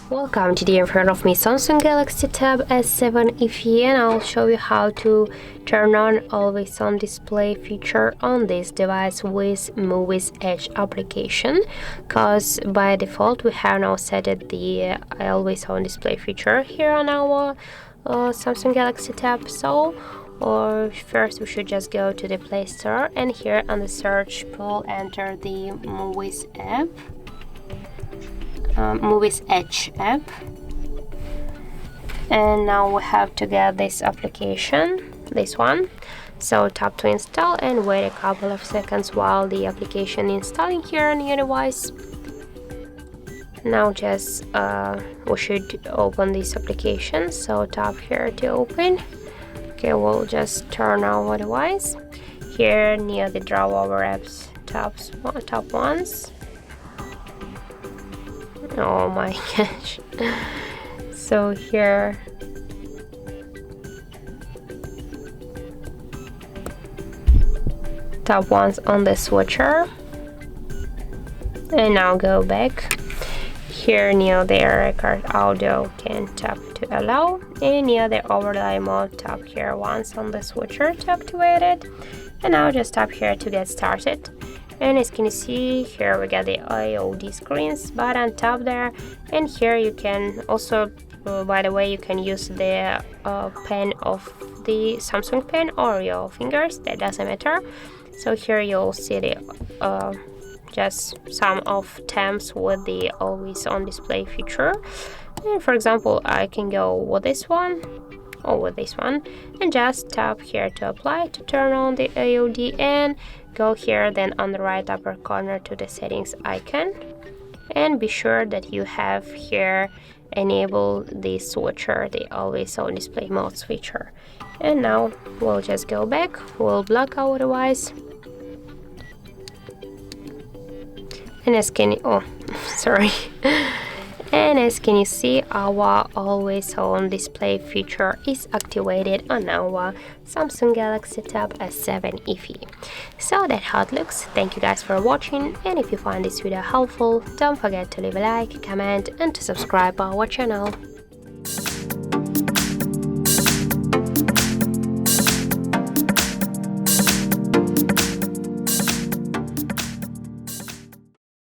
Welcome, today in front of me Samsung Galaxy Tab S7 FE, and I'll show you how to turn on always on display feature on this device with Muviz Edge application, because by default we have now set it the always on display feature here on our Samsung Galaxy Tab. So first we should just go to the Play Store, and here on the search pool enter the Muviz app. Muviz Edge App, and now we have to get this application, this one. So tap to install and wait a couple of seconds while the application is installing here on your device. Now just we should open this application, so tap here to open. Okay, we'll just turn on our device. Here near the draw over apps top once. Oh my gosh. So here tap once on the switcher, and now go back. Here near the record audio can tap to allow, and near the overlay mode tap here once on the switcher to activate it, and now just tap here to get started. And as you can see, here we got the AOD screens button, tap there, and here you can also, by the way, you can use the pen of the Samsung pen or your fingers, that doesn't matter. So here you'll see the just some of tabs with the always on display feature. And for example, I can go with this one or with this one, and just tap here to apply to turn on the AOD, and go here then on the right upper corner to the settings icon, and be sure that you have here enable the switcher, the always on display modes feature. And now we'll just go back, we'll block our device, and as can sorry. And as can you see, our always on display feature is activated on our Samsung Galaxy Tab S7 FE. So that's how it looks. Thank you guys for watching, and if you find this video helpful, don't forget to leave a like, comment, and to subscribe our channel.